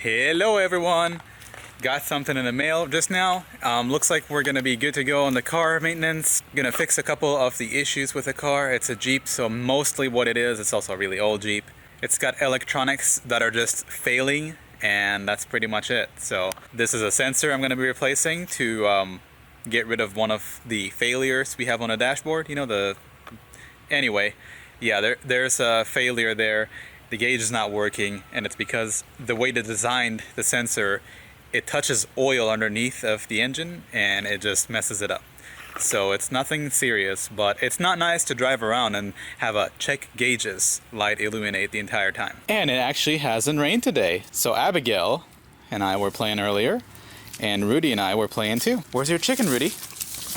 Hello everyone! Got something in the mail just now. Looks like we're gonna be good to go on the car maintenance. Gonna fix a couple of the issues with the car. It's a Jeep, so mostly what it is, it's also a really old Jeep. It's got electronics that are just failing, and that's pretty much it. So this is a sensor I'm gonna be replacing to get rid of one of the failures we have on the dashboard. You know, anyway, yeah, there's a failure there. The gauge is not working, and it's because the way they designed the sensor, it touches oil underneath of the engine and it just messes it up. So it's nothing serious, but it's not nice to drive around and have a check gauges light illuminate the entire time. And it actually hasn't rained today. So Abigail and I were playing earlier, and Rudy and I were playing too. Where's your chicken, Rudy?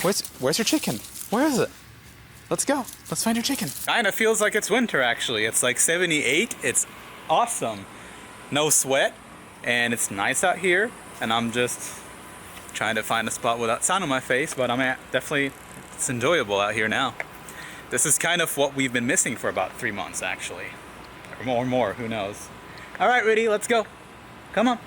Where's your chicken? Where is it? Let's go. Let's find your chicken. Kinda feels like it's winter actually. It's like 78. It's awesome. No sweat, and it's nice out here. And I'm just trying to find a spot without sun on my face, but definitely, it's enjoyable out here now. This is kind of what we've been missing for about 3 months actually. Or more, who knows. All right, Rudy, let's go. Come on.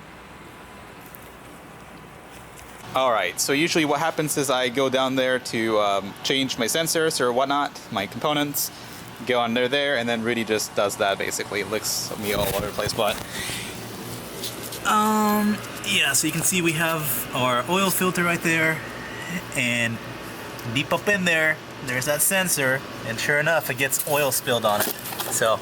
Alright, so usually what happens is I go down there to change my sensors or whatnot, my components, go under there, and then Rudy just does that basically. Licks me all over the place, but... yeah, so you can see we have our oil filter right there, and deep up in there, there's that sensor, and sure enough, it gets oil spilled on it. So,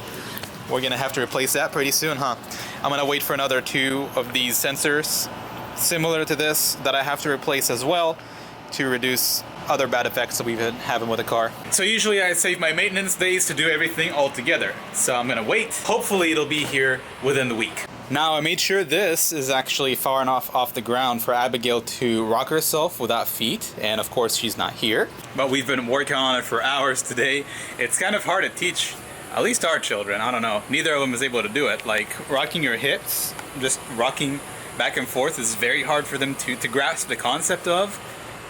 we're gonna have to replace that pretty soon, huh? I'm gonna wait for another 2 of these sensors similar to this that I have to replace as well to reduce other bad effects that we've been having with the car. So usually I save my maintenance days to do everything all together. So I'm gonna wait. Hopefully it'll be here within the week. Now I made sure this is actually far enough off the ground for Abigail to rock herself without feet, and of course she's not here. But we've been working on it for hours today. It's kind of hard to teach, at least our children, I don't know. Neither of them is able to do it. Like rocking your hips, just rocking back and forth is very hard for them to grasp the concept of.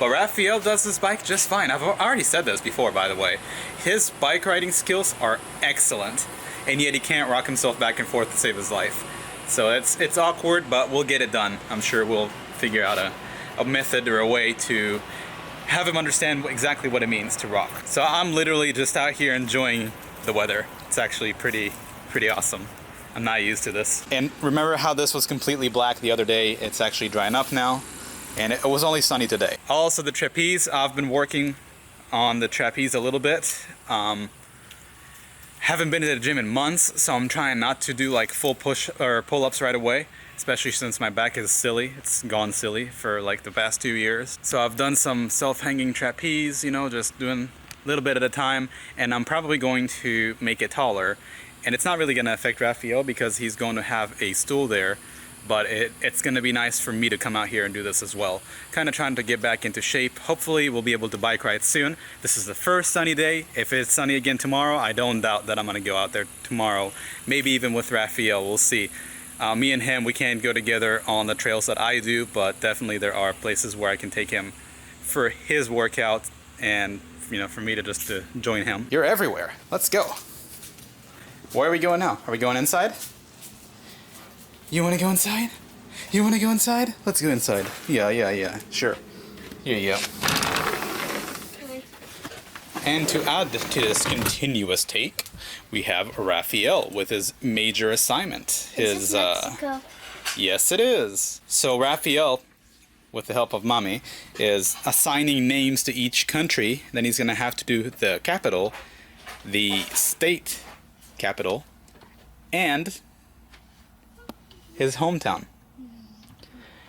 But Rafael does this bike just fine. I've already said this before, by the way. His bike riding skills are excellent, and yet he can't rock himself back and forth to save his life. So it's awkward, but we'll get it done. I'm sure we'll figure out a method or a way to have him understand exactly what it means to rock. So I'm literally just out here enjoying the weather. It's actually pretty awesome. I'm not used to this. And remember how this was completely black the other day? It's actually drying up now, and it was only sunny today. Also the trapeze, I've been working on the trapeze a little bit. Haven't been to the gym in months, so I'm trying not to do like full push or pull-ups right away, especially since my back is silly. It's gone silly for like the past 2 years. So I've done some self-hanging trapeze, you know, just doing a little bit at a time, and I'm probably going to make it taller. And it's not really going to affect Rafael because he's going to have a stool there, but it's going to be nice for me to come out here and do this as well. Kind of trying to get back into shape. Hopefully we'll be able to bike ride soon. This is the first sunny day. If it's sunny again tomorrow, I don't doubt that I'm going to go out there tomorrow. Maybe even with Rafael, we'll see. Me and him, we can't go together on the trails that I do, but definitely there are places where I can take him for his workout and, you know, for me to just to join him. You're everywhere. Let's go. Where are we going now? Are we going inside? You want to go inside? You want to go inside? Let's go inside. Yeah. Sure. Here you go. And to add to this continuous take, we have Rafael with his major assignment. This is Mexico. Yes, it is. So Rafael, with the help of Mommy, is assigning names to each country. Then he's going to have to do the capital, the state capital, and his hometown.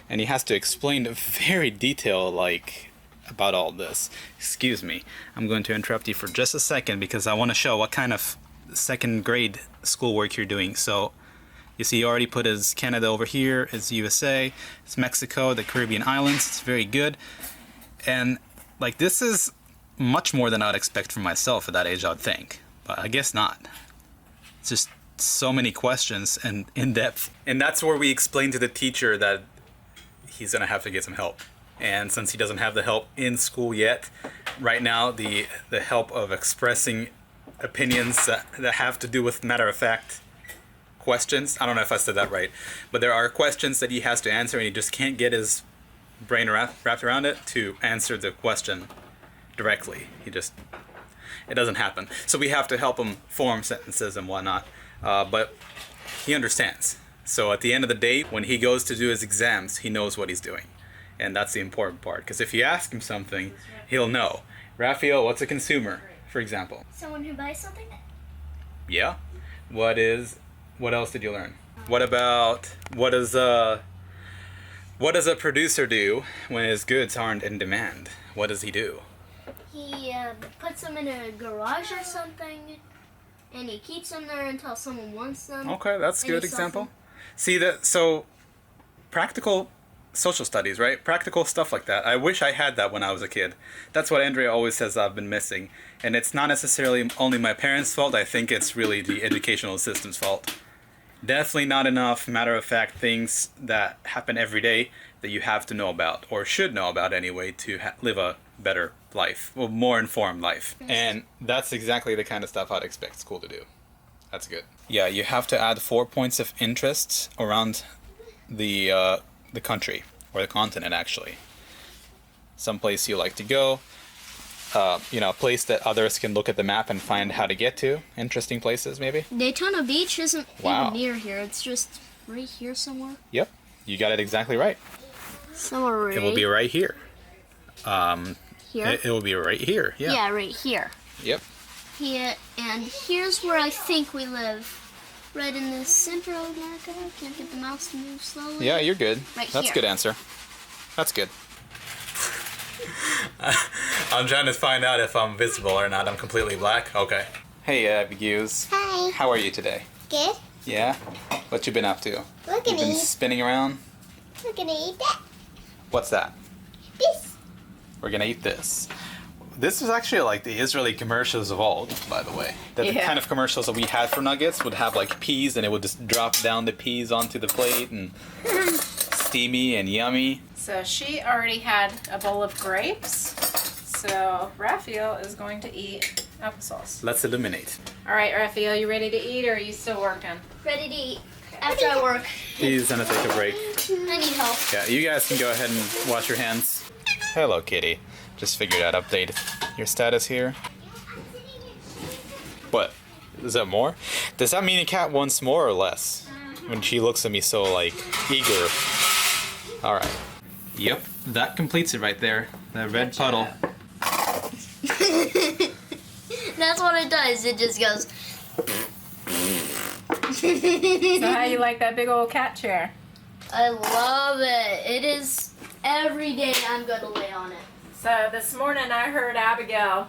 And he has to explain very detailed, like, about all this. Excuse me, I'm going to interrupt you for just a second because I want to show what kind of second grade schoolwork you're doing. So you see he already put his Canada over here, his USA, it's Mexico, the Caribbean islands. It's very good. And like, this is much more than I'd expect from myself at that age, I'd think, but I guess not. It's just so many questions and in depth. And that's where we explain to the teacher that he's gonna have to get some help. And since he doesn't have the help in school yet, right now the help of expressing opinions that have to do with matter of fact questions. I don't know if I said that right, but there are questions that he has to answer, and he just can't get his brain wrapped around it to answer the question directly. It doesn't happen. So we have to help him form sentences and whatnot. But he understands. So at the end of the day, when he goes to do his exams, he knows what he's doing. And that's the important part. Because if you ask him something, he'll know. Rafael, what's a consumer, for example? Someone who buys something? Yeah. What else did you learn? What does a producer do when his goods aren't in demand? What does he do? He puts them in a garage or something, and he keeps them there until someone wants them. Okay, that's a good example. See that? So, practical social studies, right? Practical stuff like that. I wish I had that when I was a kid. That's what Andrea always says I've been missing. And it's not necessarily only my parents' fault. I think it's really the educational system's fault. Definitely not enough matter-of-fact things that happen every day that you have to know about, or should know about anyway, to live a better life, well, more informed life. And that's exactly the kind of stuff I'd expect school to do. That's good. Yeah, you have to add 4 points of interest around the country, or the continent actually. Some place you like to go, a place that others can look at the map and find how to get to. Interesting places, maybe. Daytona Beach isn't Wow. even near here. It's just right here somewhere. Yep, you got it exactly right. Somewhere right It will be right here. here. It will be right here. Yeah. Yeah, right here. Yep. Here, and here's where I think we live. Right in the center of America. Can't get the mouse to move slowly. Yeah, you're good. Right That's here. a good answer. That's good. I'm trying to find out if I'm visible or not. I'm completely black. Okay. Hey, Abigail. Hi. How are you today? Good. Yeah? What you been up to? We're You gonna been eat. spinning around? We're gonna eat that. What's that? This. We're gonna eat this. This was actually like the Israeli commercials of old, by the way. The kind of commercials that we had for nuggets would have like peas, and it would just drop down the peas onto the plate, and steamy and yummy. So she already had a bowl of grapes. So Rafael is going to eat applesauce. Let's eliminate. All right, Rafael, you ready to eat, or are you still working? Ready to eat. After I work. He's gonna take a break. I need help. Yeah, you guys can go ahead and wash your hands. Hello, kitty. Just figured I'd update your status here. What? Is that more? Does that mean a cat wants more or less? When she looks at me so, like, eager. Alright. Yep, that completes it right there. The red puddle. That's what it does. It just goes. So how you like that big old cat chair? I love it. It is every day I'm going to lay on it. So this morning I heard Abigail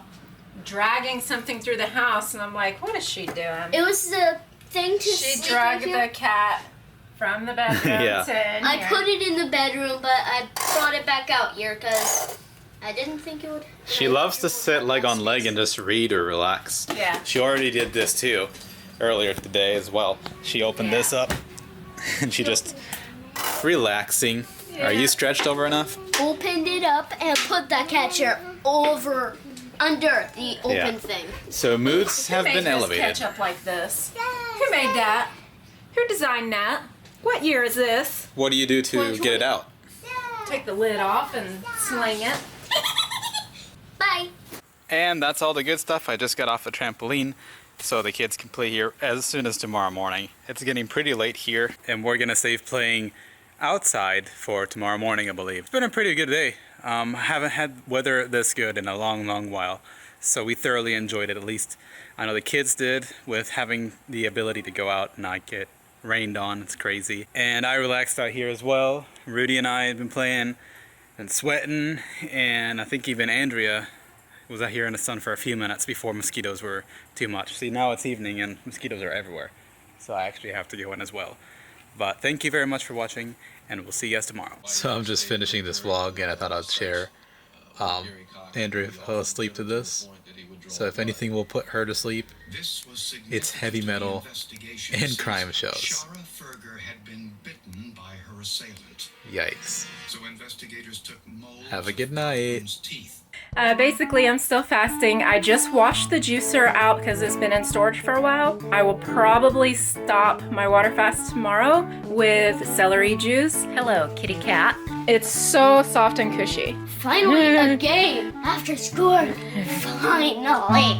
dragging something through the house, and I'm like, what is she doing? It was the thing to She sleep dragged in the here. cat from the bedroom Yeah. to in I here. put it in the bedroom, but I brought it back out here because I didn't think it would. She loves to sit leg on leg and just read or relax. Yeah. She already did this too, earlier today as well. She opened this up, and she just relaxing. Are you stretched over enough? Opened it up and put the cat chair over under the open Yeah. thing. So moods Who have made been this elevated. ketchup like this? Who made that? Who designed that? What year is this? What do you do to get it out? Take the lid off and sling it. Bye. And that's all the good stuff. I just got off the trampoline so the kids can play here as soon as tomorrow morning. It's getting pretty late here, and we're gonna save playing outside for tomorrow morning, I believe. It's been a pretty good day. I haven't had weather this good in a long while, so we thoroughly enjoyed it. At least I know the kids did, with having the ability to go out and not get rained on. It's crazy. And I relaxed out here as well. Rudy and I have been playing and sweating, and I think even Andrea was out here in the sun for a few minutes before mosquitoes were too much. See, now it's evening and mosquitoes are everywhere, so I actually have to go in as well. But thank you very much for watching, and we'll see you guys tomorrow. So I'm just finishing this vlog, and I thought I'd share. Andrea fell asleep to this, so if anything will put her to sleep, it's heavy metal and crime shows. Had been bitten by her assailant. Yikes. So investigators took molds Have a good of night. victims' teeth Basically, I'm still fasting. I just washed the juicer out because it's been in storage for a while. I will probably stop my water fast tomorrow with celery juice. Hello, kitty cat. It's so soft and cushy. Finally, a game after school. Finally.